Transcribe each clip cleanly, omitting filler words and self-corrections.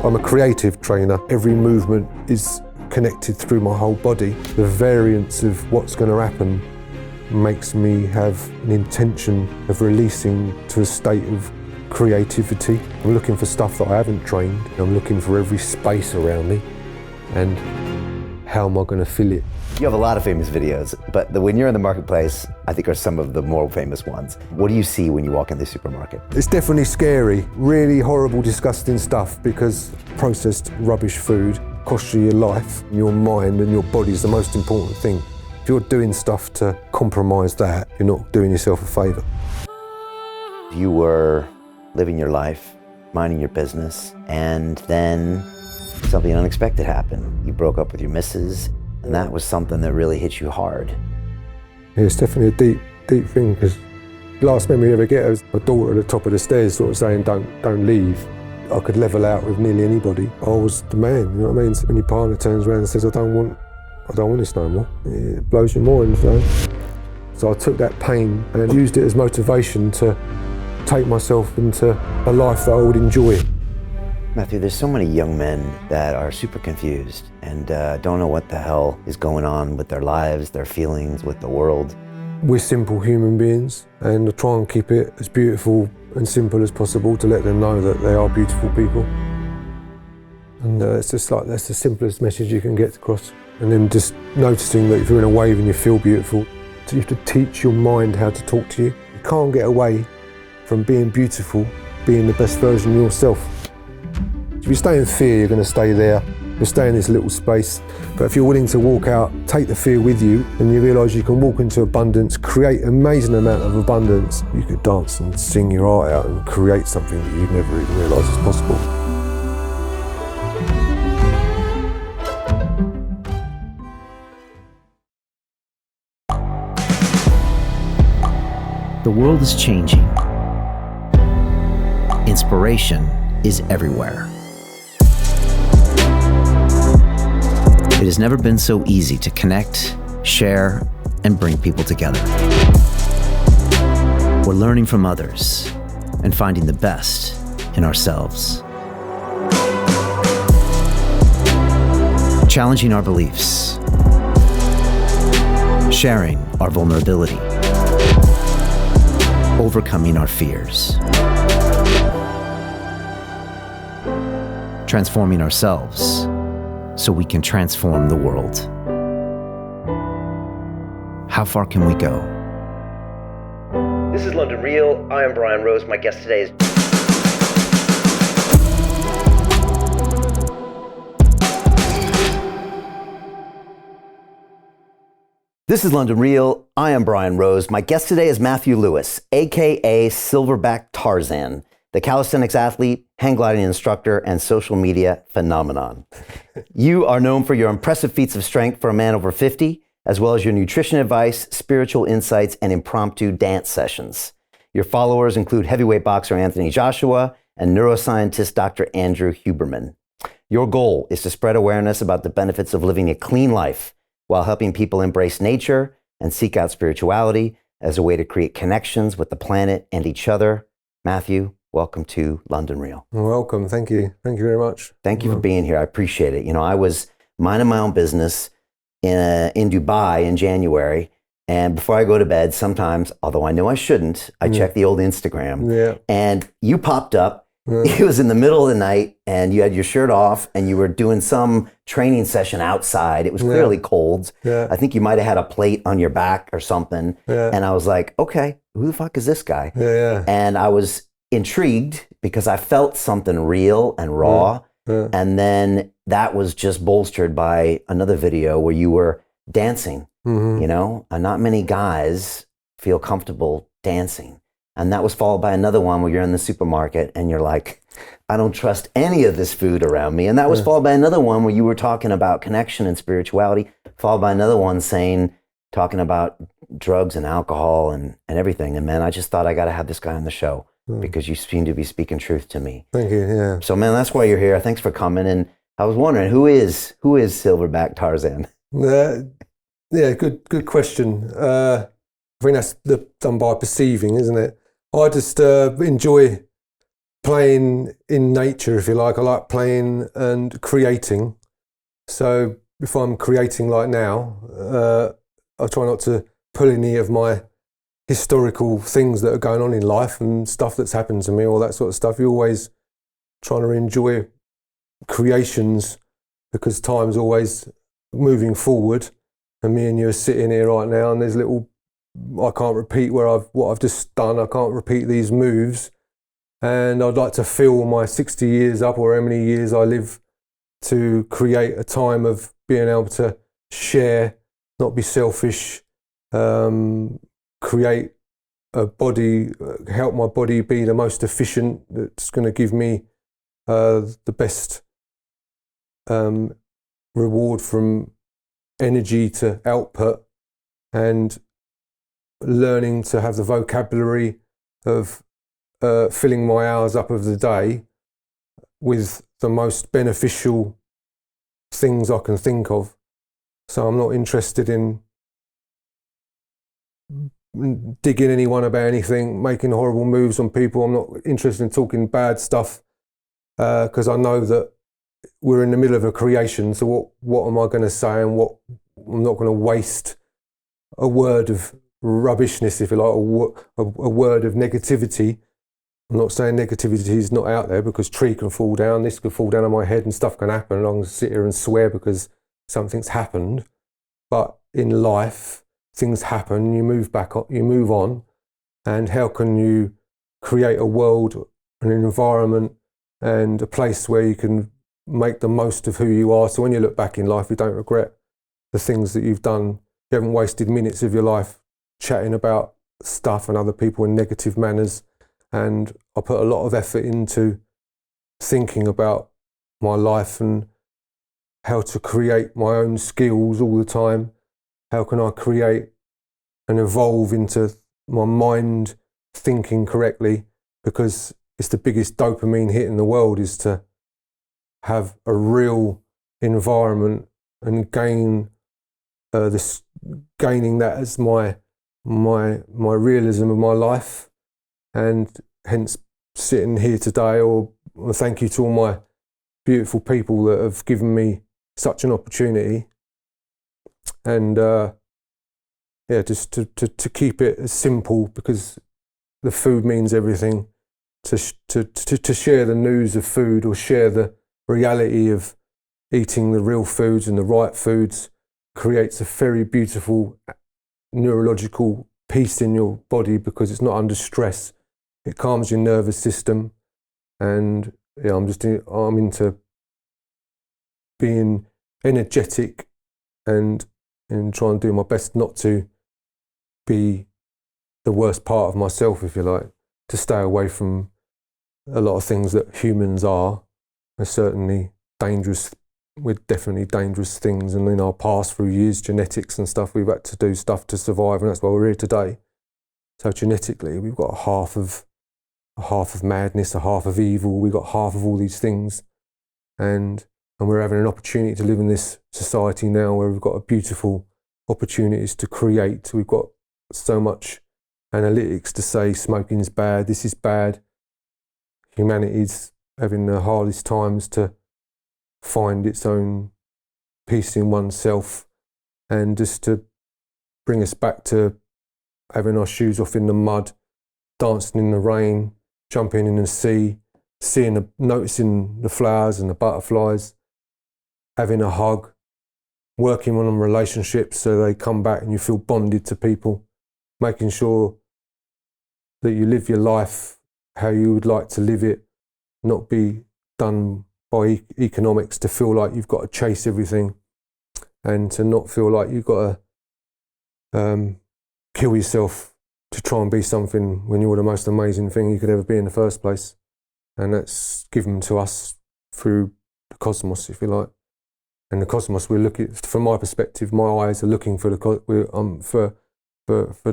I'm a creative trainer. Every movement is connected through my whole body. The variance of what's going to happen makes me have an intention of releasing to a state of creativity. I'm looking for stuff that I haven't trained. I'm looking for every space around me and how am I going to fill it? You have a lot of famous videos, but when you're in the marketplace, I think are some of the more famous ones. What do you see when you walk in the supermarket? It's definitely scary, really horrible, disgusting stuff, because processed rubbish food costs you your life, your mind and your body is the most important thing. If you're doing stuff to compromise that, you're not doing yourself a favour. You were living your life, minding your business, and then something unexpected happened. You broke up with your missus, and that was something that really hit you hard. Yeah, it's definitely a deep thing, because the last memory I ever get was my daughter at the top of the stairs sort of saying, don't leave. I could level out with nearly anybody. I was the man, you know what I mean? So when your partner turns around and says, I don't want this no more, it blows your mind, So I took that pain and used it as motivation to take myself into a life that I would enjoy. Matthew, there's so many young men that are super confused and don't know what the hell is going on with their lives, their feelings, with the world. We're simple human beings, and I try and keep it as beautiful and simple as possible to let them know that they are beautiful people. And it's just like, that's the simplest message you can get across. And then just noticing that if you're in a wave and you feel beautiful, so you have to teach your mind how to talk to you. You can't get away from being beautiful, being the best version of yourself. If you stay in fear, you're going to stay there. You'll stay in this little space. But if you're willing to walk out, take the fear with you, and you realise you can walk into abundance, create an amazing amount of abundance, you could dance and sing your heart out and create something that you've never even realised is possible. The world is changing. Inspiration is everywhere. It has never been so easy to connect, share, and bring people together. We're learning from others and finding the best in ourselves. Challenging our beliefs. Sharing our vulnerability. Overcoming our fears. Transforming ourselves so we can transform the world. How far can we go? This is London Real. I am Brian Rose. My guest today is... This is London Real. I am Brian Rose. My guest today is Matthew Lewis, aka Silverback Tarzan, the calisthenics athlete, hang gliding instructor, and social media phenomenon. You are known for your impressive feats of strength for a man over 50, as well as your nutrition advice, spiritual insights, and impromptu dance sessions. Your followers include heavyweight boxer Anthony Joshua and neuroscientist Dr. Andrew Huberman. Your goal is to spread awareness about the benefits of living a clean life while helping people embrace nature and seek out spirituality as a way to create connections with the planet and each other. Matthew, welcome to London Real. Welcome, thank you. Thank you very much. Thank you for being here. I appreciate it. You know, I was minding my own business in Dubai in January, and before I go to bed, sometimes, although I know I shouldn't, I check the old Instagram, and you popped up. It was in the middle of the night, and you had your shirt off, and you were doing some training session outside. It was clearly cold. I think you might have had a plate on your back or something, and I was like, okay, who the fuck is this guy? And I was intrigued because I felt something real and raw. And then that was just bolstered by another video where you were dancing, you know, and not many guys feel comfortable dancing. And that was followed by another one where you're in the supermarket and you're like, I don't trust any of this food around me. And that was followed by another one where you were talking about connection and spirituality, followed by another one talking about drugs and alcohol and everything. And man, I just thought I got to have this guy on the show. Because you seem to be speaking truth to me. Thank you, So man, that's why you're here. Thanks for coming. And I was wondering, who is Silverback Tarzan? Good question. I think that's done by perceiving, isn't it? I just enjoy playing in nature, if you like. I like playing and creating. So if I'm creating like now, I try not to pull any of my historical things that are going on in life and stuff that's happened to me, all that sort of stuff. You're always trying to enjoy creations because time's always moving forward. And me and you are sitting here right now, and there's I can't repeat what I've just done. I can't repeat these moves. And I'd like to fill my 60 years up, or how many years I live, to create a time of being able to share, not be selfish, create a body, help my body be the most efficient, that's going to give me the best reward from energy to output, and learning to have the vocabulary of filling my hours up of the day with the most beneficial things I can think of. So I'm not interested in digging anyone about anything, making horrible moves on people. I'm not interested in talking bad stuff because I know that we're in the middle of a creation. So what am I going to say, and what I'm not going to waste a word of rubbishness, if you like, a word of negativity. I'm not saying negativity is not out there, because tree can fall down, this could fall down on my head and stuff can happen, and I can sit here and swear because something's happened. But in life, things happen, you move on, and how can you create a world, an environment, and a place where you can make the most of who you are, so when you look back in life, you don't regret the things that you've done. You haven't wasted minutes of your life chatting about stuff and other people in negative manners. And I put a lot of effort into thinking about my life and how to create my own skills all the time. How can I create and evolve into my mind thinking correctly? Because it's the biggest dopamine hit in the world, is to have a real environment and gaining that as my realism of my life. And hence sitting here today, or thank you to all my beautiful people that have given me such an opportunity. And just to keep it as simple, because the food means everything. To share the news of food, or share the reality of eating the real foods and the right foods, creates a very beautiful neurological peace in your body, because it's not under stress. It calms your nervous system. And yeah, I'm into being energetic and trying to do my best not to be the worst part of myself, if you like, to stay away from a lot of things that humans are. They're certainly dangerous. We're definitely dangerous things, and in our past, through years, genetics and stuff, we've had to do stuff to survive, and that's why we're here today. So genetically, we've got a half of madness, a half of evil. We've got half of all these things, and we're having an opportunity to live in this society now where we've got a beautiful opportunities to create. We've got so much analytics to say smoking's bad, this is bad. Humanity's having the hardest times to find its own peace in oneself, and just to bring us back to having our shoes off in the mud, dancing in the rain, jumping in the sea, noticing the flowers and the butterflies, having a hug, working on relationships so they come back and you feel bonded to people, making sure that you live your life how you would like to live it, not be done by economics to feel like you've got to chase everything, and to not feel like you've got to kill yourself to try and be something when you're the most amazing thing you could ever be in the first place. And that's given to us through the cosmos, if you like. And the cosmos, we're looking, from my perspective, my eyes are looking for the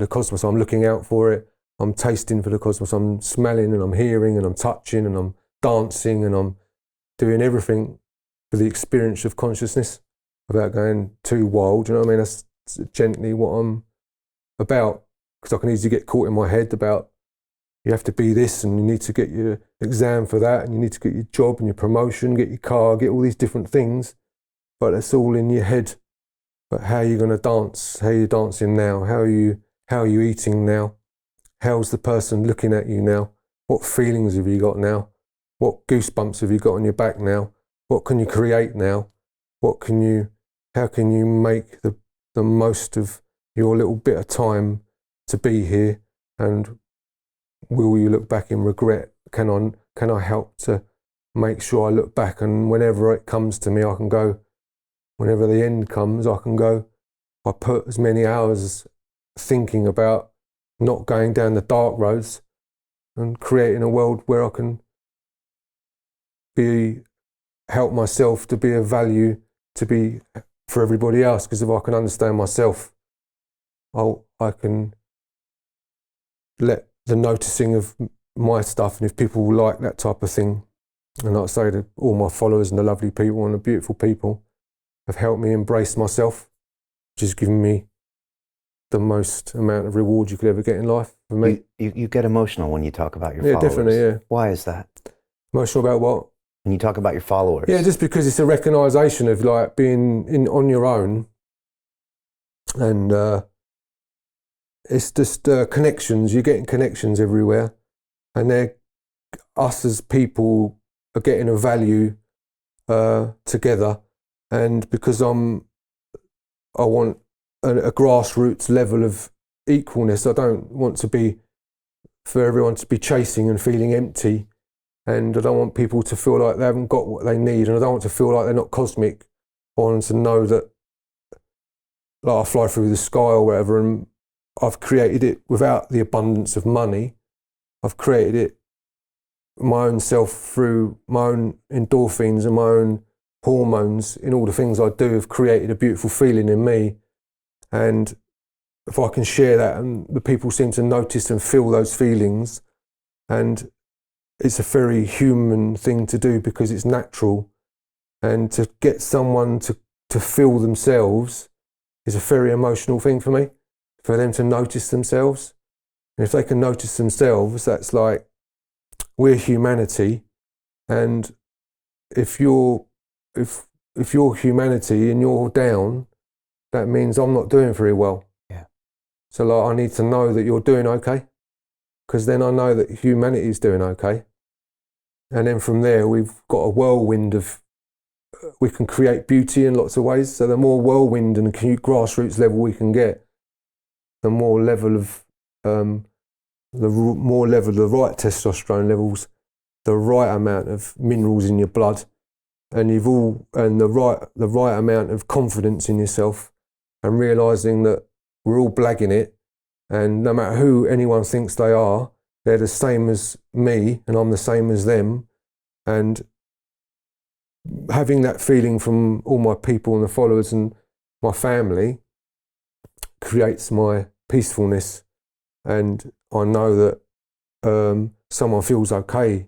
cosmos. I'm looking out for it. I'm tasting for the cosmos. I'm smelling and I'm hearing and I'm touching and I'm dancing and I'm doing everything for the experience of consciousness without going too wild. You know what I mean? That's gently what I'm about, because I can easily get caught in my head about, you have to be this, and you need to get your exam for that, and you need to get your job and your promotion, get your car, get all these different things. But it's all in your head. But how are you going to dance? How are you dancing now? How are you eating now? How's the person looking at you now? What feelings have you got now? What goosebumps have you got on your back now? What can you create now? How can you make the most of your little bit of time to be here? And will you look back in regret? Can I help to make sure I look back, and whenever it comes to me, I can go, whenever the end comes, I can go, I put as many hours thinking about not going down the dark roads and creating a world where I can help myself to be of value, to be for everybody else. Because if I can understand myself, I can let the noticing of my stuff, and if people like that type of thing, and like I say to all my followers and the lovely people and the beautiful people, have helped me embrace myself, which has given me the most amount of reward you could ever get in life for me. You get emotional when you talk about your followers. Yeah, definitely, yeah. Why is that? Emotional about what? When you talk about your followers. Yeah, just because it's a recognition of like being on your own, and it's just connections. You're getting connections everywhere, and us as people are getting a value together. And because I want a grassroots level of equalness. I don't want for everyone to be chasing and feeling empty. And I don't want people to feel like they haven't got what they need. And I don't want to feel like they're not cosmic. I want them to know that, like, I fly through the sky or whatever, and I've created it without the abundance of money. I've created it my own self through my own endorphins and my own hormones. In all the things I do have created a beautiful feeling in me. And if I can share that, and the people seem to notice and feel those feelings, and it's a very human thing to do because it's natural, and to get someone to feel themselves is a very emotional thing for me, for them to notice themselves. And if they can notice themselves, that's like, we're humanity, and if you're humanity and you're down, that means I'm not doing very well. Yeah. So like, I need to know that you're doing okay, because then I know that humanity is doing okay. And then from there, we've got a whirlwind of, we can create beauty in lots of ways. So the more whirlwind and grassroots level we can get, the more level of, the right testosterone levels, the right amount of minerals in your blood, and the right amount of confidence in yourself, and realizing that we're all blagging it, and no matter who anyone thinks they are, they're the same as me and I'm the same as them. And having that feeling from all my people and the followers and my family creates my peacefulness, and I know that someone feels okay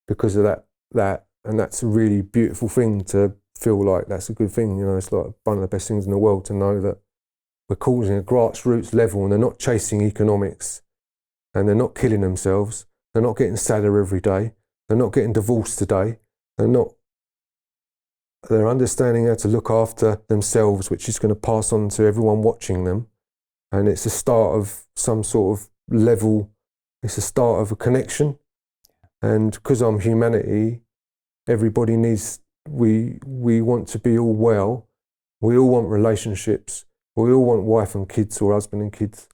because of that, and that's a really beautiful thing to feel like. That's a good thing, you know. It's like one of the best things in the world to know that we're causing a grassroots level, and they're not chasing economics, and they're not killing themselves. They're not getting sadder every day. They're not getting divorced today. They're understanding how to look after themselves, which is going to pass on to everyone watching them. And it's the start of some sort of level. It's the start of a connection. And because I'm humanity, everybody needs, we want to be all well. We all want relationships. We all want wife and kids, or husband and kids.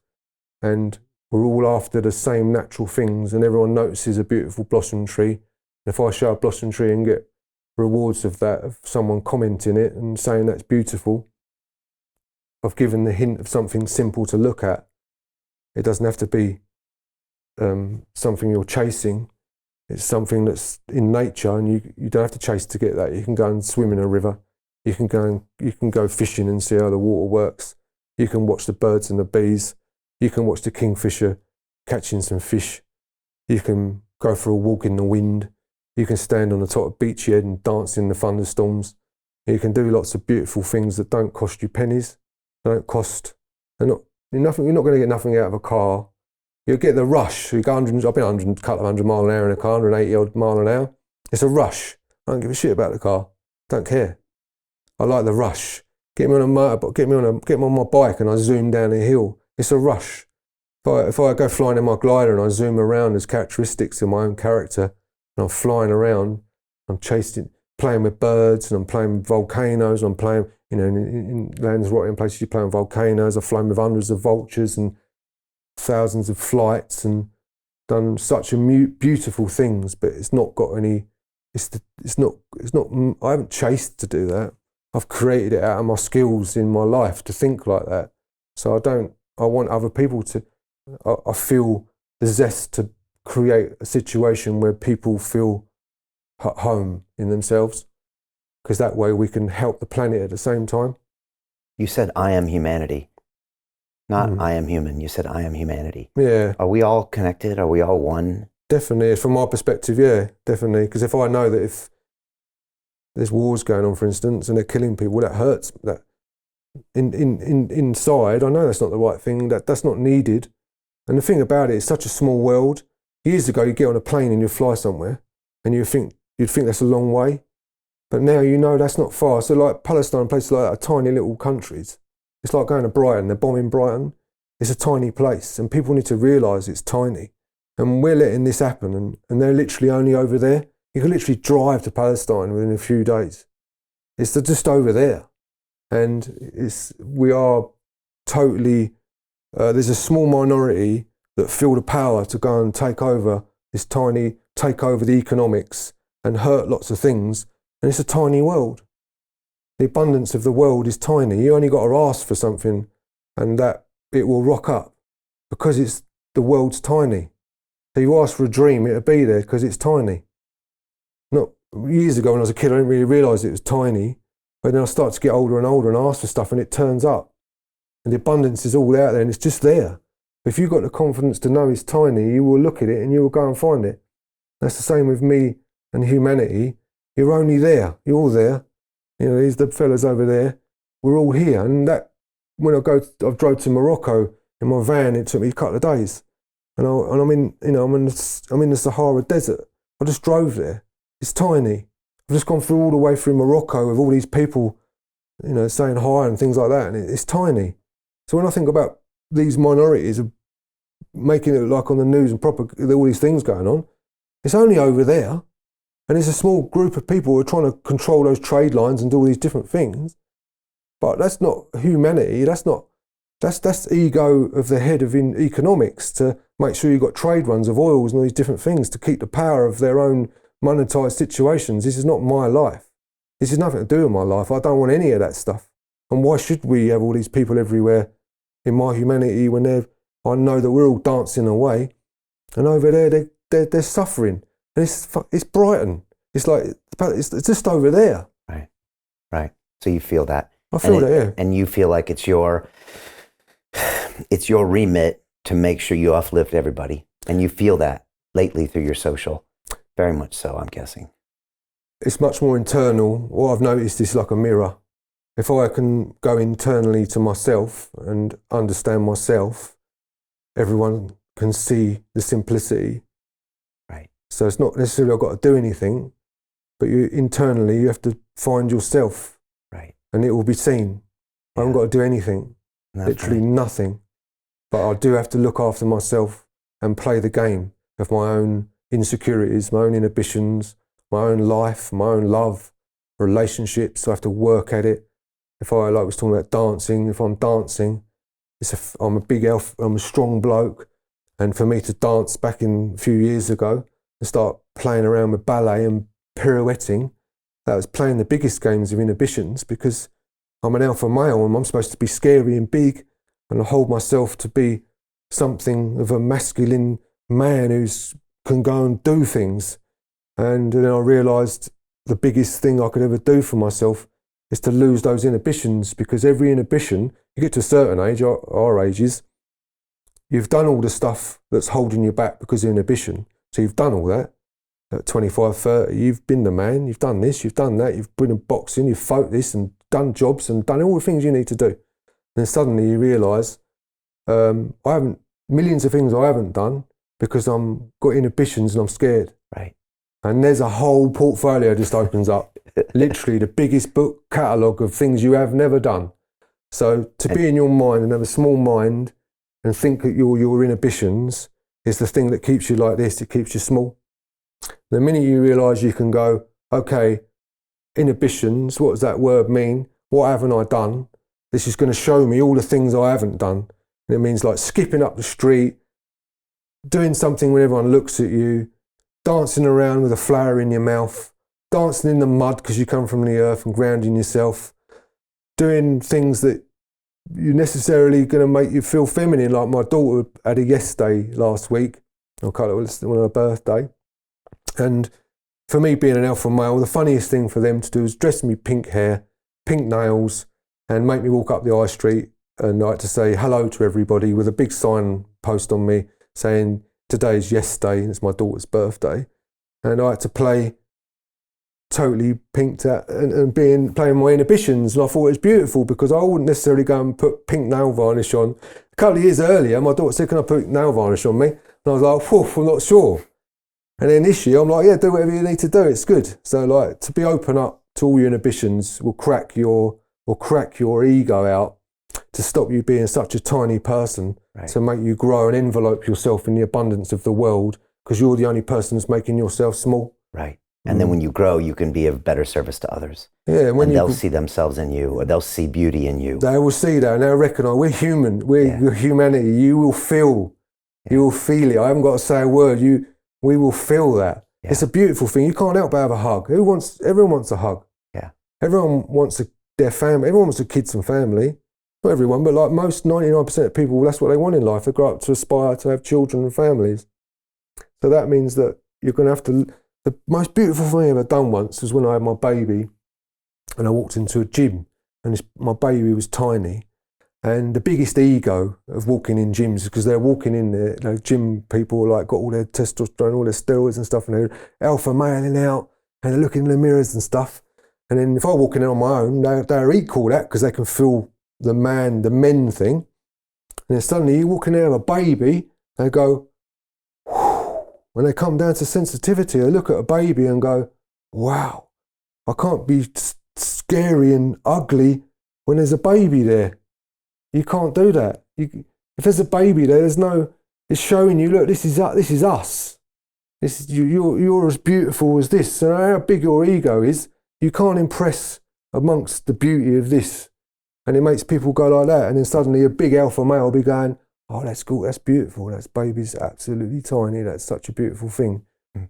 And we're all after the same natural things, and everyone notices a beautiful blossom tree. If I show a blossom tree and get rewards of that, of someone commenting it and saying that's beautiful, I've given the hint of something simple to look at. It doesn't have to be something you're chasing. It's something that's in nature, and you don't have to chase to get that. You can go and swim in a river. You can go fishing and see how the water works. You can watch the birds and the bees. You can watch the kingfisher catching some fish. You can go for a walk in the wind. You can stand on the top of beachy head and dance in the thunderstorms. You can do lots of beautiful things that don't cost you pennies. You're not going to get nothing out of a car You get the rush. You go 100, I've been 100, couple of 100 mile an hour in a car, 180 odd mile an hour. It's a rush. I don't give a shit about the car. Don't care. I like the rush. Get me on a motorbike, get me on my bike and I zoom down a hill. It's a rush. If I go flying in my glider and I zoom around, there's characteristics of my own character and I'm flying around, I'm playing with birds and I'm playing with volcanoes, and I'm playing, in Lanzarote and places you play on volcanoes. I've flown with hundreds of vultures and thousands of flights and done such beautiful things, but it's not got any, it's not, I haven't chased to do that. I've created it out of my skills in my life to think like that. So I want other people to, I feel the zest to create a situation where people feel at home in themselves, because that way we can help the planet at the same time. You said, I am humanity. Not I am human. You said, I am humanity. Yeah. Are we all connected? Are we all one? Definitely. From my perspective, yeah, definitely. Because if I know that if there's wars going on, for instance, and they're killing people, that hurts. That inside, I know that's not the right thing. That's not needed. And the thing about it, it's such a small world. Years ago, you get on a plane and you fly somewhere, and you'd think that's a long way. But now you know that's not far. So like Palestine, places like that are tiny little countries. It's like going to Brighton. They're bombing Brighton. It's a tiny place, and people need to realise it's tiny. And we're letting this happen, and they're literally only over there. You can literally drive to Palestine within a few days. It's just over there. And we are totally, there's a small minority that feel the power to go and take over the economics and hurt lots of things. And it's a tiny world. The abundance of the world is tiny. You only got to ask for something and that it will rock up because the world's tiny. So you ask for a dream, it'll be there because it's tiny. Not years ago when I was a kid, I didn't really realise it was tiny. But then I start to get older and older and ask for stuff and it turns up. And the abundance is all out there and it's just there. If you've got the confidence to know it's tiny, you will look at it and you will go and find it. That's the same with me and humanity. You're only there. You're all there. These the fellas over there. We're all here. And that, when I've drove to Morocco in my van, it took me a couple of days. And I'm in the Sahara Desert. I just drove there. It's tiny. I've just gone through all the way through Morocco with all these people, saying hi and things like that. And it's tiny. So when I think about these minorities of making it look like on the news and all these things going on, it's only over there. And it's a small group of people who are trying to control those trade lines and do all these different things. But that's not humanity. That's ego of the head of economics to make sure you've got trade runs of oils and all these different things to keep the power of their own monetized situations. This is not my life. This has nothing to do with my life. I don't want any of that stuff. And why should we have all these people everywhere in my humanity when I know that we're all dancing away, and over there they're suffering. And it's Brighton. It's like, it's just over there. Right. So you feel that. I feel that, yeah. And you feel like it's your remit to make sure you uplift everybody. And you feel that lately through your social. Very much so, I'm guessing. It's much more internal. What I've noticed is like a mirror. If I can go internally to myself and understand myself, everyone can see the simplicity. Right. So it's not necessarily I've got to do anything, but internally you have to find yourself. Right. And it will be seen. I haven't got to do anything. Literally nothing. But I do have to look after myself and play the game of my own insecurities, my own inhibitions, my own life, my own love, relationships. I have to work at it. If I was talking about dancing, if I'm dancing, I'm a big elf, I'm a strong bloke. And for me to dance back in a few years ago and start playing around with ballet and pirouetting, that was playing the biggest games of inhibitions because I'm an alpha male and I'm supposed to be scary and big and I hold myself to be something of a masculine man who can go and do things. And then I realised the biggest thing I could ever do for myself is to lose those inhibitions, because every inhibition, you get to a certain age, our ages, you've done all the stuff that's holding you back because of inhibition. So you've done all that. At 25, 30, you've been the man, you've done this, you've done that, you've been in boxing, you've fought this and done jobs and done all the things you need to do. And then suddenly you realise, I haven't millions of things I haven't done because I'm got inhibitions and I'm scared. Right. And there's a whole portfolio just opens up. Literally the biggest book catalogue of things you have never done. So to be in your mind and have a small mind and think that your inhibitions is the thing that keeps you like this, it keeps you small. The minute you realise you can go, okay, inhibitions, what does that word mean? What haven't I done? This is going to show me all the things I haven't done. And it means like skipping up the street, doing something when everyone looks at you, dancing around with a flower in your mouth, dancing in the mud because you come from the earth and grounding yourself, doing things that you're necessarily going to make you feel feminine. Like my daughter had a yes day last week, or it was on her birthday. And for me being an alpha male, the funniest thing for them to do is dress me pink hair, pink nails, and make me walk up the high street and I had to say hello to everybody with a big sign post on me saying today's yes day and it's my daughter's birthday. And I had to play totally pinked out and playing my inhibitions, and I thought it was beautiful because I wouldn't necessarily go and put pink nail varnish on. A couple of years earlier, my daughter said, can I put nail varnish on me? And I was like, whew, I'm not sure. And then this year, I'm like, yeah, do whatever you need to do, it's good. So like to be open up to all your inhibitions will crack your ego out to stop you being such a tiny person, right, to make you grow and envelope yourself in the abundance of the world because you're the only person that's making yourself small. Right. And then when you grow, you can be of better service to others. Yeah, and they'll see themselves in you, or they'll see beauty in you. They will see that and they'll recognise we're human. We're humanity. You will feel. Yeah. You will feel it. I haven't got to say a word. We will feel that. Yeah. It's a beautiful thing. You can't help but have a hug. Everyone wants a hug. Yeah. Everyone wants their family. Everyone wants a kids and family. Not everyone, but like most 99% of people, that's what they want in life. They grow up to aspire to have children and families. So that means that you're going to have to. The most beautiful thing I ever done once was when I had my baby and I walked into a gym and my baby was tiny, and the biggest ego of walking in gyms is because they're walking in there, gym people like got all their testosterone, all their steroids and stuff, and they're alpha mailing out and they're looking in the mirrors and stuff. And then if I walk in on my own, they're equal that because they can feel the men thing. And then suddenly you walk in there with a baby, they go, when they come down to sensitivity, they look at a baby and go, wow, I can't be scary and ugly when there's a baby there. You can't do that. If there's a baby there, it's showing you, look, this is us. You're as beautiful as this. So how big your ego is, you can't impress amongst the beauty of this. And it makes people go like that. And then suddenly a big alpha male will be going, oh, that's cool, that's beautiful, that baby's absolutely tiny, that's such a beautiful thing.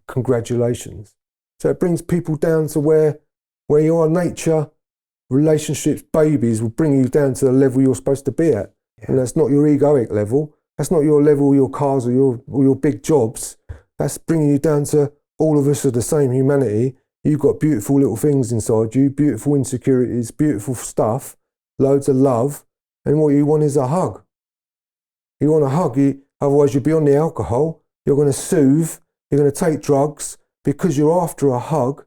Congratulations. So it brings people down to where you are. Nature, relationships, babies will bring you down to the level you're supposed to be at. Yeah. And that's not your egoic level, that's not your level, your cars or your big jobs. That's bringing you down to all of us are the same humanity. You've got beautiful little things inside you, beautiful insecurities, beautiful stuff, loads of love, and what you want is a hug. You want a hug, otherwise you'll be on the alcohol, you're going to soothe, you're going to take drugs because you're after a hug,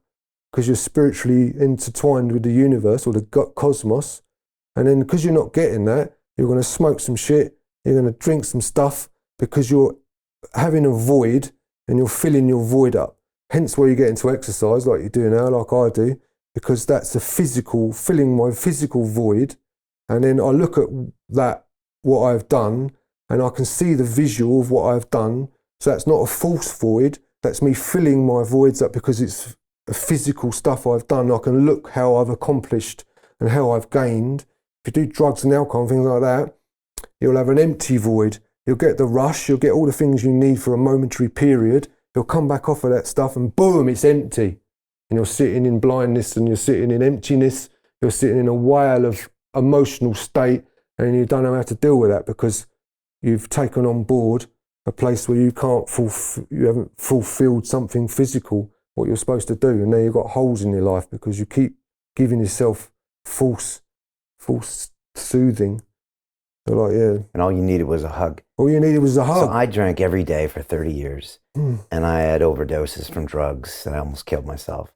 because you're spiritually intertwined with the universe or the cosmos. And then because you're not getting that, you're going to smoke some shit, you're going to drink some stuff because you're having a void and you're filling your void up. Hence why you get into exercise like you do now, like I do, because that's a physical, filling my physical void. And then I look at that, what I've done, and I can see the visual of what I've done. So that's not a false void. That's me filling my voids up because it's a physical stuff I've done. I can look how I've accomplished and how I've gained. If you do drugs and alcohol and things like that, you'll have an empty void. You'll get the rush. You'll get all the things you need for a momentary period. You'll come back off of that stuff and boom, it's empty. And you're sitting in blindness and you're sitting in emptiness. You're sitting in a whale of emotional state and you don't know how to deal with that because you've taken on board a place where you haven't fulfilled something physical, what you're supposed to do. And now you've got holes in your life because you keep giving yourself false soothing. So like, yeah. And all you needed was a hug. All you needed was a hug. So I drank every day for 30 years and I had overdoses from drugs and I almost killed myself.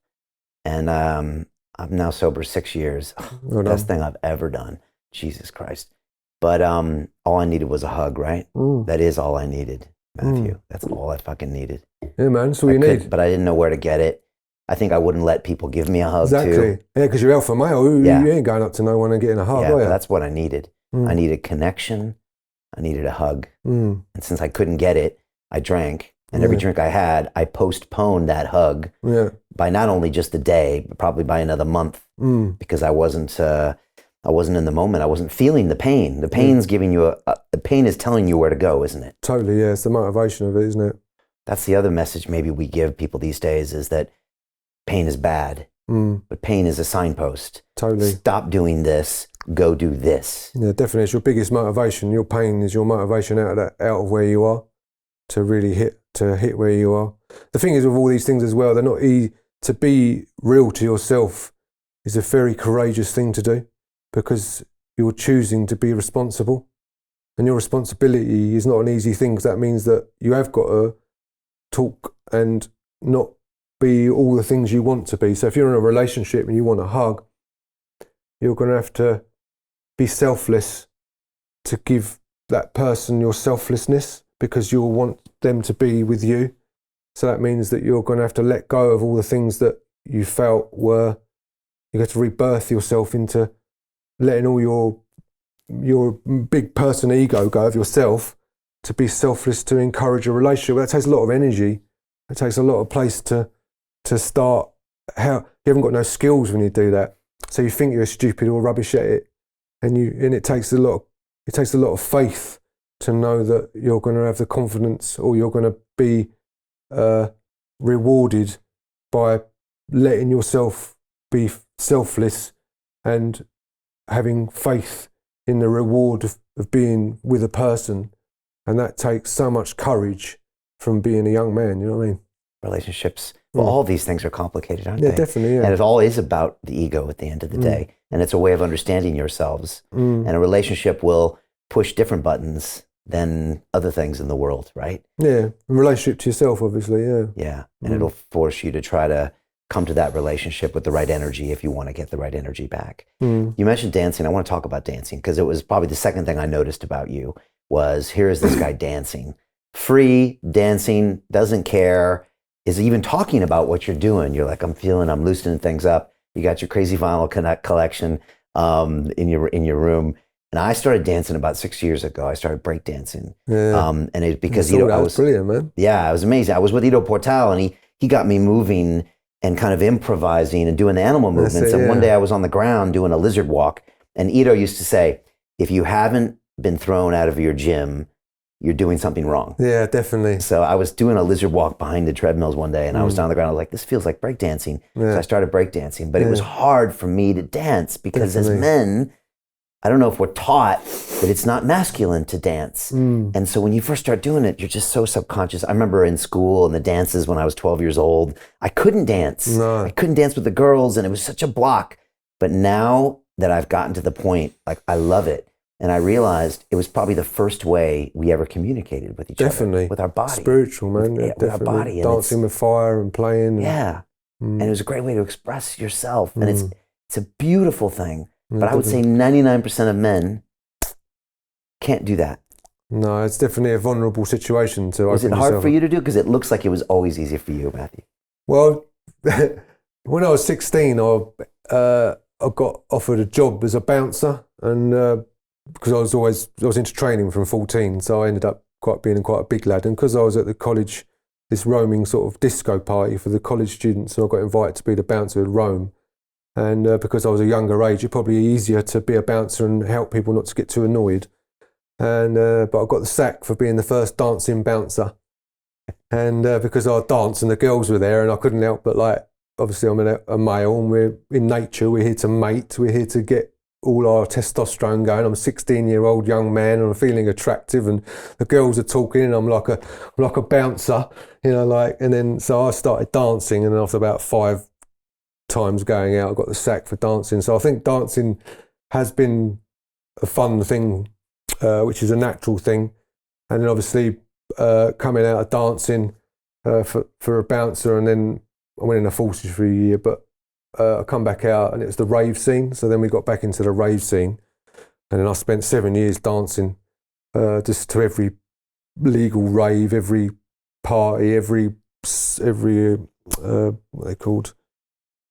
And I'm now sober 6 years. Best thing I've ever done. Jesus Christ. But all I needed was a hug, right? That is all I needed, Matthew. That's all I fucking needed. Yeah, man, that's all you need. But I didn't know where to get it. I think I wouldn't let people give me a hug too. Exactly. Yeah, because you're alpha male. You ain't going up to no one and getting a hug, are you? That's what I needed. I needed connection. I needed a hug. And since I couldn't get it, I drank. And every drink I had, I postponed that hug by not only just a day, but probably by another month, because I wasn't in the moment. I wasn't feeling the pain. The pain's giving you the pain is telling you where to go, isn't it? Totally, yeah. It's the motivation of it, isn't it? That's the other message maybe we give people these days, is that pain is bad, but pain is a signpost. Totally. Stop doing this, go do this. Yeah, definitely. It's your biggest motivation. Your pain is your motivation out of where you are to really hit where you are. The thing is with all these things as well, they're not easy. To be real to yourself is a very courageous thing to do, because you're choosing to be responsible. And your responsibility is not an easy thing, because that means that you have got to talk and not be all the things you want to be. So if you're in a relationship and you want a hug, you're going to have to be selfless to give that person your selflessness, because you'll want them to be with you. So that means that you're going to have to let go of all the things that you felt were, you have to rebirth yourself into letting all your big person ego go of yourself to be selfless, to encourage a relationship. That takes a lot of energy. It takes a lot of place to start. You haven't got no skills when you do that, so you think you're stupid or rubbish at it, and it takes a lot of faith to know that you're going to have the confidence, or you're going to be rewarded by letting yourself be selfless and having faith in the reward of being with a person. And that takes so much courage from being a young man, you know what I mean? Relationships. Well, all these things are complicated, aren't they? Yeah, definitely, yeah. And it all is about the ego at the end of the day. And it's a way of understanding yourselves. And a relationship will push different buttons than other things in the world, right? Yeah, in relationship to yourself, obviously, yeah. Yeah, and it'll force you to try to come to that relationship with the right energy if you want to get the right energy back. You mentioned dancing. I want to talk about dancing, because it was probably the second thing I noticed about you was, here is this guy dancing. Free, dancing, doesn't care, is even talking about what you're doing. You're like, I'm loosening things up. You got your crazy vinyl collection in your room. And I started dancing about 6 years ago. I started breakdancing. Yeah. And it because I was brilliant, man. Yeah, it was amazing. I was with Ido Portal, and he got me moving and kind of improvising and doing the animal movements. And one day I was on the ground doing a lizard walk, and Ido used to say, if you haven't been thrown out of your gym, you're doing something wrong. Yeah, definitely. So I was doing a lizard walk behind the treadmills one day, and I was down on the ground. I was like, this feels like breakdancing. So I started breakdancing, but it was hard for me to dance, because as men, I don't know if we're taught that it's not masculine to dance. And so when you first start doing it, you're just so subconscious. I remember in school and the dances when I was 12 years old, I couldn't dance. No. I couldn't dance with the girls, and it was such a block. But now that I've gotten to the point, like, I love it. And I realized it was probably the first way we ever communicated with each other. With our body. Spiritual, man. With our body. Dancing with fire and playing. And it was a great way to express yourself. And it's a beautiful thing. But I would say 99% of men can't do that. No, it's definitely a vulnerable situation to open yourself. Was it hard for you to do? Because it looks like it was always easy for you, Matthew. Well, when I was 16, I got offered a job as a bouncer, and because I was into training from 14, so I ended up being quite a big lad. And because I was at the college, this roaming sort of disco party for the college students, so I got invited to be the bouncer at Rome. And because I was a younger age, it's probably easier to be a bouncer and help people not to get too annoyed. And but I got the sack for being the first dancing bouncer. And because I danced and the girls were there, and I couldn't help but, like, obviously I'm a male, and we're in nature, we're here to mate, we're here to get all our testosterone going. I'm a 16-year-old young man, and I'm feeling attractive, and the girls are talking, and I'm like a bouncer, you know, like. And then so I started dancing, and after about 5 times going out, I got the sack for dancing. So I think dancing has been a fun thing, which is a natural thing. And then obviously coming out of dancing for a bouncer, and then I went in the forces for a year, but I come back out and it was the rave scene. So then we got back into the rave scene. And then I spent 7 years dancing just to every legal rave, every party, every what they called,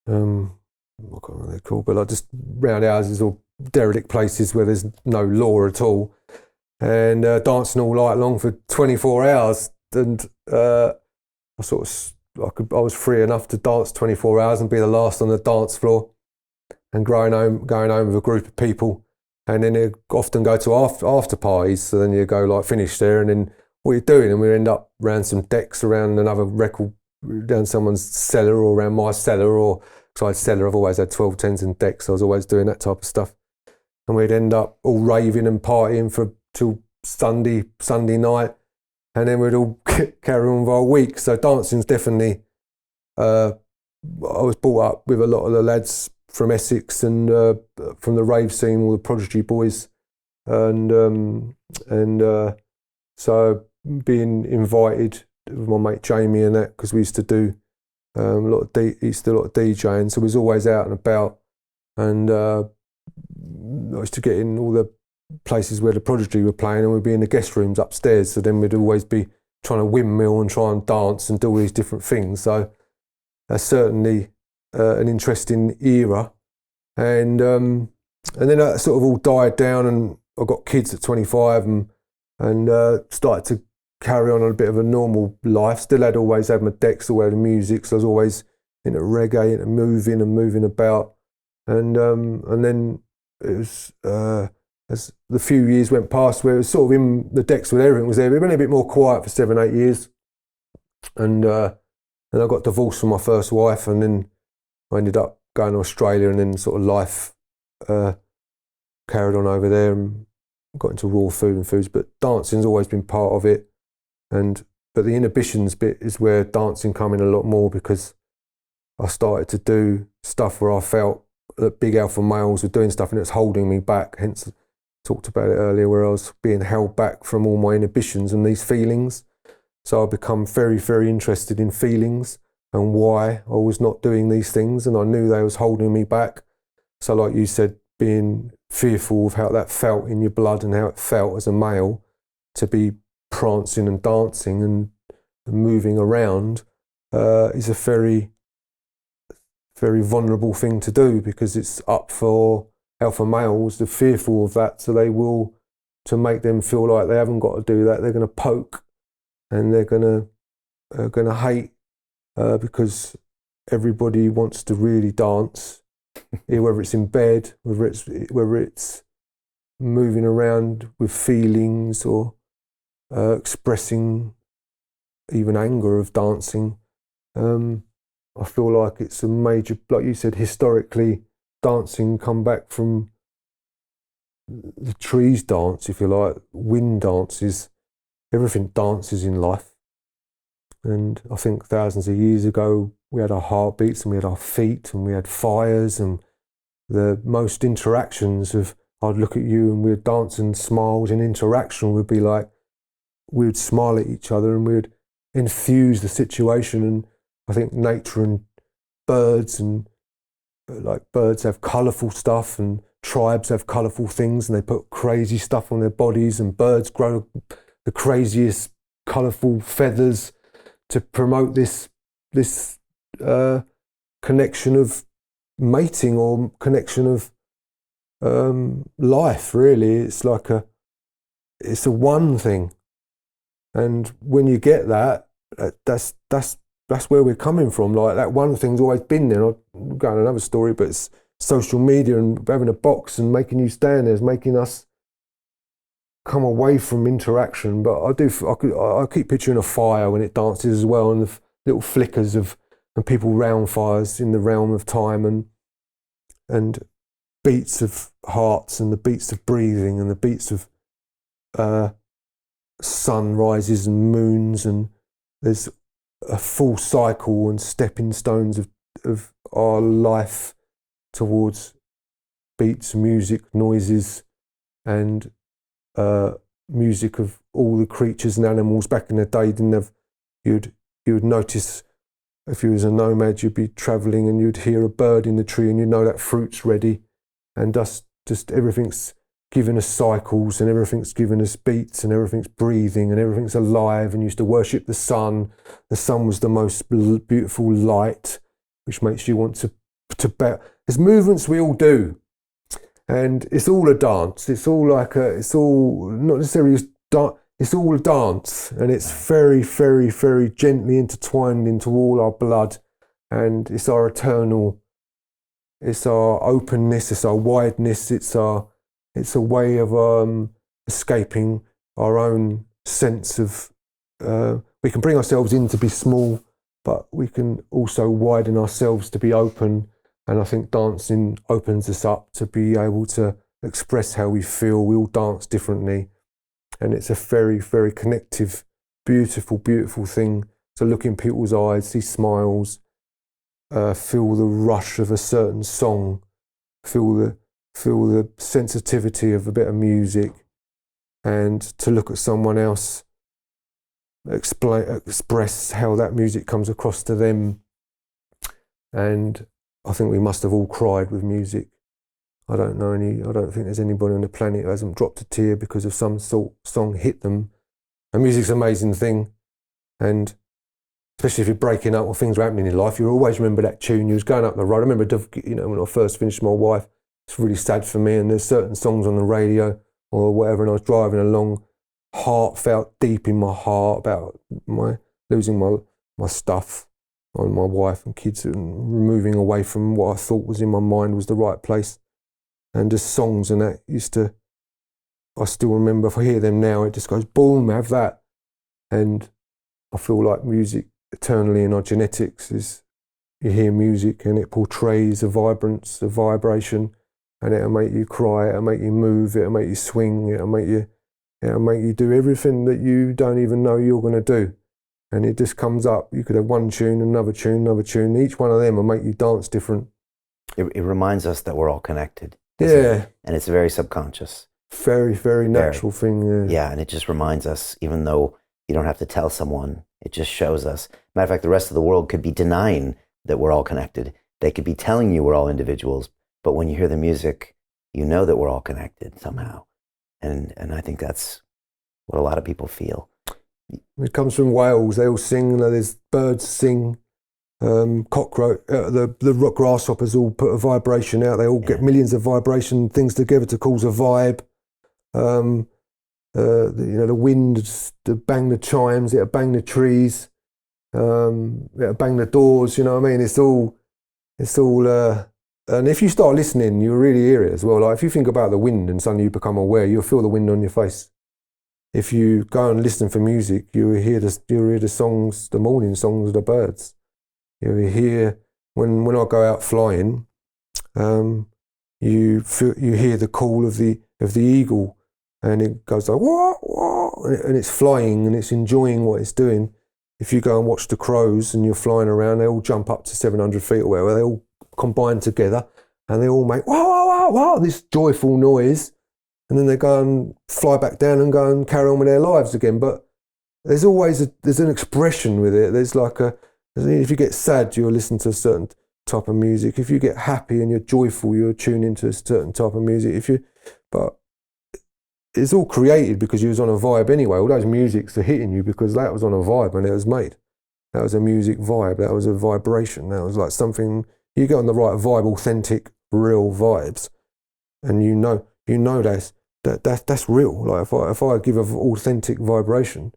I can't remember what they're called, but like just roundhouses or derelict places where there's no law at all, and dancing all night long for 24 hours. And I was free enough to dance 24 hours and be the last on the dance floor, and going home with a group of people. And then you often go to after parties, so then you go like finish there, and then what are you doing? And we end up around some decks, around another record, down someone's cellar or around my cellar, or because I had cellar, I've always had 1210s and decks, so I was always doing that type of stuff. And we'd end up all raving and partying till Sunday night, and then we'd all carry on with our week. So dancing's definitely, I was brought up with a lot of the lads from Essex and from the rave scene, all the Prodigy boys, and so being invited with my mate Jamie and that, because we used to do a lot of DJing, so we was always out and about, and I used to get in all the places where the Prodigy were playing, and we'd be in the guest rooms upstairs. So then we'd always be trying to windmill and try and dance and do all these different things. So that's certainly an interesting era, and then that sort of all died down, and I got kids at 25 and started to carry on a bit of a normal life. Still always had my decks, all had the music, so I was always into reggae, into moving about, and then it was as the few years went past where it was sort of in the decks with everything was there. We've been a bit more quiet for 7-8 years, and I got divorced from my first wife, and then I ended up going to Australia, and then sort of life carried on over there and got into raw food and foods. But dancing's always been part of it, but the inhibitions bit is where dancing come in a lot more, because I started to do stuff where I felt that big alpha males were doing stuff and it was holding me back. Hence, I talked about it earlier, where I was being held back from all my inhibitions and these feelings. So I become very, very interested in feelings and why I was not doing these things, and I knew they was holding me back. So like you said, being fearful of how that felt in your blood and how it felt as a male to be prancing and dancing and moving around is a very, very vulnerable thing to do, because it's up for alpha males. They're fearful of that, so they will, to make them feel like they haven't got to do that, they're going to poke and they're going to hate, because everybody wants to really dance, whether it's in bed, whether it's moving around with feelings, or expressing even anger of dancing. I feel like it's a major, like you said, historically, dancing come back from the trees dance, if you like, wind dances, everything dances in life. And I think thousands of years ago, we had our heartbeats and we had our feet and we had fires, and the most interactions of, I'd look at you and we'd dance and smiles, and interaction would be like, we'd smile at each other and we'd infuse the situation. And I think nature and birds, and like birds have colourful stuff, and tribes have colourful things, and they put crazy stuff on their bodies, and birds grow the craziest colourful feathers to promote this connection of mating, or connection of life. Really, it's like it's a one thing, and when you get that, that's where we're coming from. Like, that one thing's always been there. I'll go on another story, but it's social media and having a box and making you stand there is making us come away from interaction. But I keep picturing a fire when it dances as well, and the little flickers of, and people round fires in the realm of time, and beats of hearts, and the beats of breathing, and the beats of sunrises and moons, and there's a full cycle and stepping stones of our life towards beats, music, noises, and music of all the creatures and animals. Back in the day, you would notice, if you was a nomad, you'd be travelling and you'd hear a bird in the tree, and you'd know that fruit's ready, and just everything's giving us cycles, and everything's giving us beats, and everything's breathing, and everything's alive, and you used to worship the sun. The sun was the most beautiful light, which makes you want to bow. There's movements we all do, and it's all a dance. It's all it's all not necessarily it's all a dance, and it's very, very, very gently intertwined into all our blood, and it's our eternal, it's our openness, it's our wideness, it's a way of escaping our own sense of, we can bring ourselves in to be small, but we can also widen ourselves to be open. And I think dancing opens us up to be able to express how we feel. We all dance differently. And it's a very, very connective, beautiful, beautiful thing to look in people's eyes, see smiles, feel the rush of a certain song, feel the sensitivity of a bit of music, and to look at someone else express how that music comes across to them. And I think we must have all cried with music. I don't think there's anybody on the planet who hasn't dropped a tear because of some song hit them. And music's an amazing thing. And especially if you're breaking up or things are happening in life, you always remember that tune. You was going up the road. I remember, when I first finished my wife, it's really sad for me. And there's certain songs on the radio or whatever, and I was driving along, heartfelt, deep in my heart about losing my stuff on my wife and kids, and moving away from what I thought was in my mind was the right place. And the songs and that I still remember, if I hear them now, it just goes, boom, have that. And I feel like music eternally in our genetics is, you hear music and it portrays a vibrance, a vibration, and it'll make you cry, it'll make you move, it'll make you swing, it'll make you do everything that you don't even know you're going to do. And it just comes up. You could have one tune, another tune, another tune. Each one of them will make you dance different. It reminds us that we're all connected. Yeah. And it's very subconscious. Very, very natural thing. Yeah. Yeah, and it just reminds us, even though you don't have to tell someone, it just shows us. Matter of fact, the rest of the world could be denying that we're all connected. They could be telling you we're all individuals, but when you hear the music, you know that we're all connected somehow. And I think that's what a lot of people feel. It comes from Wales. They all sing. There's birds sing. Cockroach, the rock grasshoppers all put a vibration out. They all get millions of vibration things together to cause a vibe. The wind to bang the chimes, it'll bang the trees, it'll bang the doors. You know what I mean? It's all. And if you start listening, you'll really hear it as well. Like if you think about the wind and suddenly you become aware, you'll feel the wind on your face. If you go and listen for music, you'll hear the songs, the morning songs of the birds. You hear when I go out flying, you hear the call of the eagle, and it goes like wah, wah, and it's flying and it's enjoying what it's doing. If you go and watch the crows and you're flying around, they all jump up to 700 feet or whatever. They all combine together and they all make wah wah wah wah, this joyful noise, and then they go and fly back down and go and carry on with their lives again. But there's always there's an expression with it. There's like if you get sad, you'll listen to a certain type of music. If you get happy and you're joyful, you'll tune into a certain type of music. But it's all created because you was on a vibe anyway. All those musics are hitting you because that was on a vibe when it was made. That was a music vibe. That was a vibration. That was like something, you get on the right vibe, authentic, real vibes, and you know that's real. Like if I give an authentic vibration,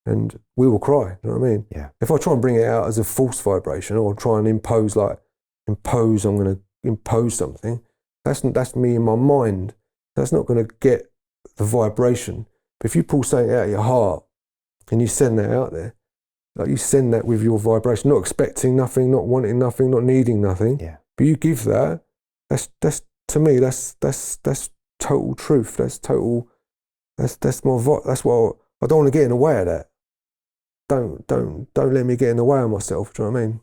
and we will cry, you know what I mean? Yeah. If I try and bring it out as a false vibration or try and impose, I'm going to impose something, that's me in my mind. That's not going to get the vibration. But if you pull something out of your heart and you send that out there, like you send that with your vibration, not expecting nothing, not wanting nothing, not needing nothing, but you give that, that's to me, that's total truth. That's total, that's what, I don't want to get in the way of that. Don't let me get in the way of myself. Do you know what I mean?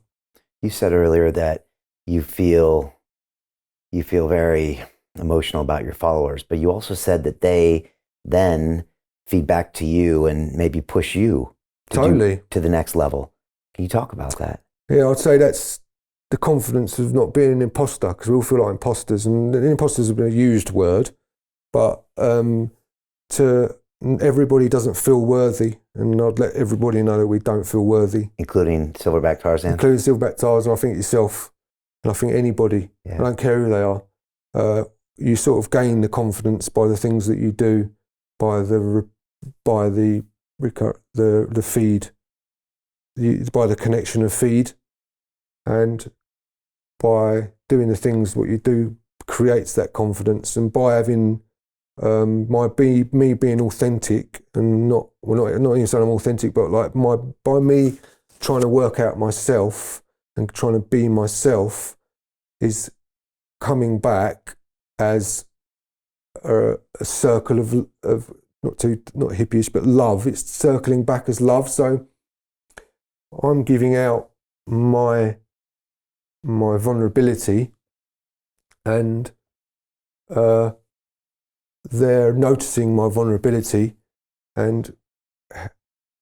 You said earlier that you feel very emotional about your followers, but you also said that they then feed back to you and maybe push you to the next level. Can you talk about that? Yeah, I'd say that's the confidence of not being an imposter, because we all feel like imposters, and imposter is a used word, but everybody doesn't feel worthy, and I'd let everybody know that we don't feel worthy. Including Silverback Tarzan? Including Silverback Tarzan, I think yourself, and I think anybody, I don't care who they are, you sort of gain the confidence by the things that you do, by the feed, by the connection of feed, and by doing the things what you do creates that confidence, and by having me being authentic, and not even saying I'm authentic, but like by me trying to work out myself and trying to be myself is coming back as a circle of not hippyish, but love. It's circling back as love. So I'm giving out my vulnerability, and they're noticing my vulnerability and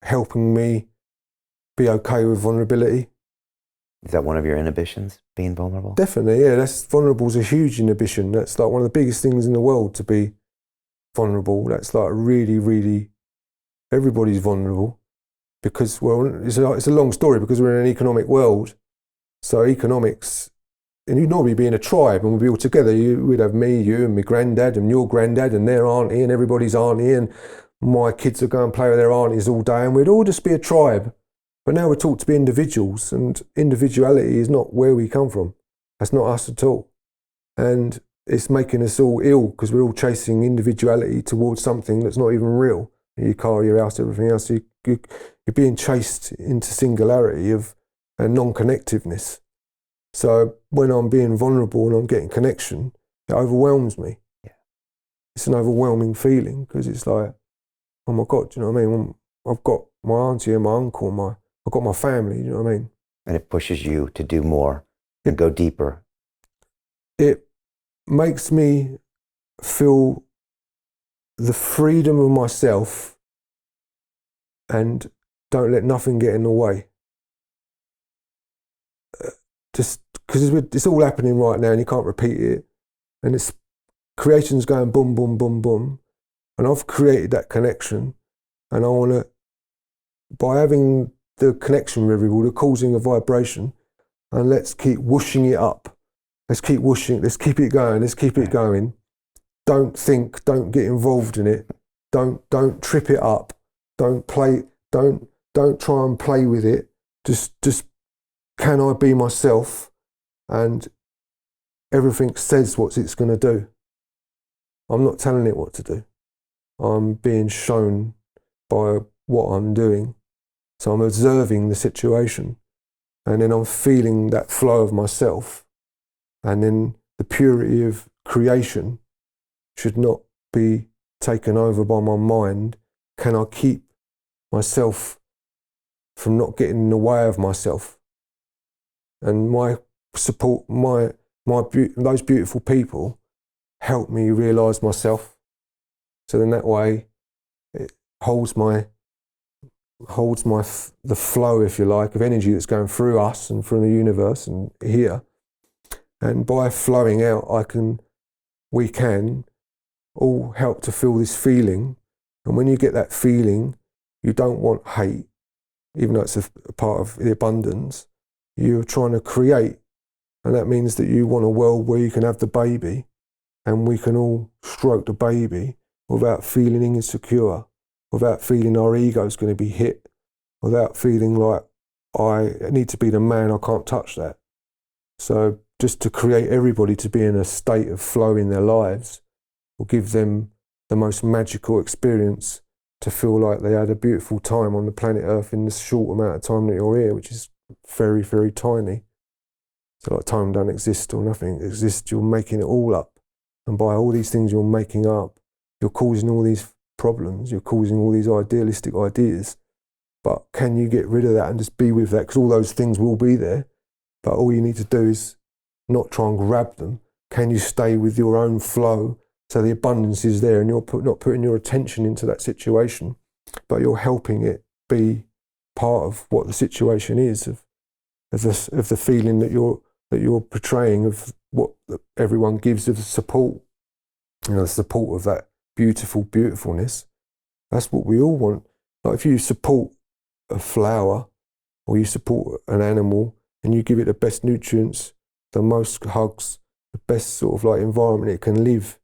helping me be okay with vulnerability. Is that one of your inhibitions, being vulnerable? Definitely, yeah. Vulnerable is a huge inhibition. That's like one of the biggest things in the world, to be vulnerable. That's like really, really, everybody's vulnerable, because, well, it's a long story, because we're in an economic world. So economics, and you'd normally be in a tribe and we'd be all together. We'd have me, you, and my granddad, and your granddad, and their auntie, and everybody's auntie, and my kids would go and play with their aunties all day, and we'd all just be a tribe. But now we're taught to be individuals, and individuality is not where we come from. That's not us at all. And it's making us all ill, because we're all chasing individuality towards something that's not even real. Your car, your house, everything else. You're being chased into singularity of a non-connectiveness. So when I'm being vulnerable and I'm getting connection, it overwhelms me. Yeah. It's an overwhelming feeling, because it's like, oh my God, do you know what I mean? I've got my auntie and my uncle, I've got my family, do you know what I mean? And it pushes you to do more and go deeper. It makes me feel the freedom of myself and don't let nothing get in the way. Just because it's all happening right now and you can't repeat it. And it's creation's going boom, boom, boom, boom. And I've created that connection, and I want to, by having the connection with everybody, the causing a vibration, and let's keep whooshing it up. Let's keep whooshing, let's keep it going, let's keep it going. Don't think, don't get involved in it. Don't trip it up. Don't try and play with it. Just can I be myself? And everything says what it's going to do. I'm not telling it what to do. I'm being shown by what I'm doing. So I'm observing the situation, and then I'm feeling that flow of myself, and then the purity of creation should not be taken over by my mind. Can I keep myself from not getting in the way of myself? And my support, those beautiful people help me realise myself. So then that way it holds the flow, if you like, of energy that's going through us and through the universe and here. And by flowing out, we can all help to feel this feeling. And when you get that feeling, you don't want hate, even though it's a part of the abundance. You're trying to create, and that means that you want a world where you can have the baby, and we can all stroke the baby without feeling insecure, without feeling our ego's going to be hit, without feeling like I need to be the man, I can't touch that. So just to create everybody to be in a state of flow in their lives will give them the most magical experience, to feel like they had a beautiful time on the planet Earth in this short amount of time that you're here, which is very, very tiny. So like time don't exist or nothing exists, you're making it all up. And by all these things you're making up, you're causing all these problems, you're causing all these idealistic ideas. But can you get rid of that and just be with that? Because all those things will be there, but all you need to do is not try and grab them. Can you stay with your own flow, so the abundance is there, and you're not putting your attention into that situation, but you're helping it be part of what the situation is, of the feeling that you're portraying, of what everyone gives of support. the support of that beautifulness. That's what we all want. Like if you support a flower or you support an animal and you give it the best nutrients, the most hugs, the best sort of like environment it can live,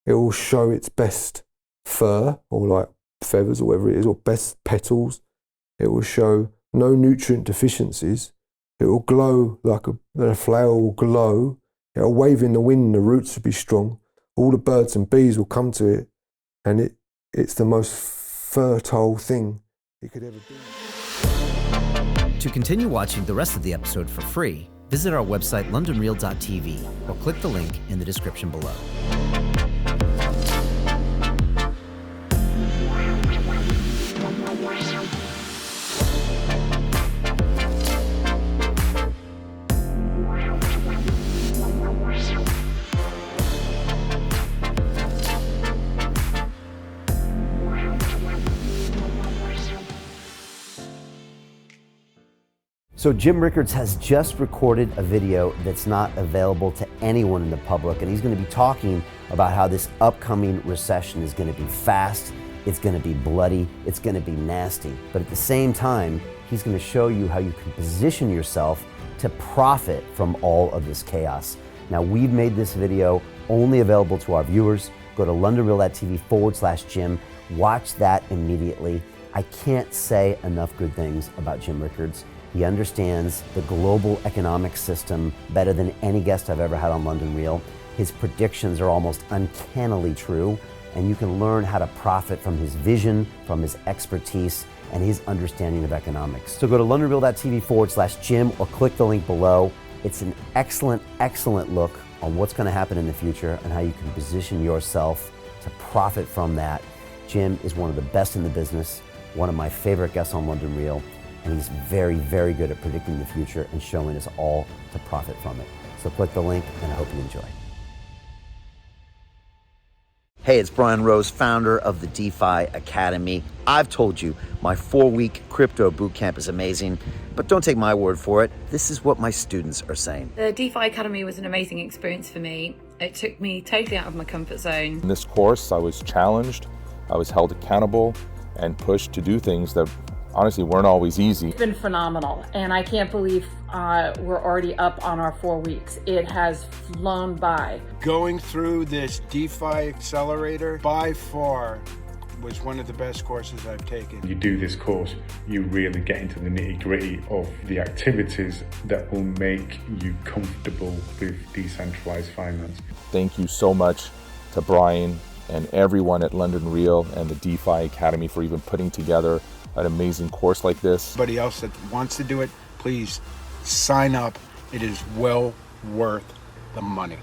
it will show its best fur or like feathers or whatever it is, or best petals. It will show no nutrient deficiencies. It will glow like a flower will glow. It will wave in the wind, the roots will be strong. All the birds and bees will come to it, and it's the most fertile thing it could ever be. To continue watching the rest of the episode for free, visit our website londonreal.tv or click the link in the description below. So Jim Rickards has just recorded a video that's not available to anyone in the public, and he's going to be talking about how this upcoming recession is going to be fast, it's going to be bloody, it's going to be nasty. But at the same time, he's going to show you how you can position yourself to profit from all of this chaos. Now, we've made this video only available to our viewers. Go to londonreal.tv/Jim. Watch that immediately. I can't say enough good things about Jim Rickards. He understands the global economic system better than any guest I've ever had on London Real. His predictions are almost uncannily true, and you can learn how to profit from his vision, from his expertise, and his understanding of economics. So go to londonreal.tv/Jim or click the link below. It's an excellent, excellent look on what's going to happen in the future and how you can position yourself to profit from that. Jim is one of the best in the business, one of my favorite guests on London Real, and he's very, very good at predicting the future and showing us all to profit from it. So click the link, and I hope you enjoy. Hey, it's Brian Rose, founder of the DeFi Academy. I've told you my 4-week crypto bootcamp is amazing, but don't take my word for it. This is what my students are saying. The DeFi Academy was an amazing experience for me. It took me totally out of my comfort zone. In this course, I was challenged, I was held accountable, and pushed to do things that honestly weren't always easy. It's been phenomenal, and I can't believe we're already up on our 4 weeks. It has flown by. Going through this DeFi accelerator by far was one of the best courses I've taken. You do this course, you really get into the nitty-gritty of the activities that will make you comfortable with decentralized finance. Thank you so much to Brian and everyone at London Real and the DeFi Academy for even putting together an amazing course like this. Anybody else that wants to do it, please sign up. It is well worth the money.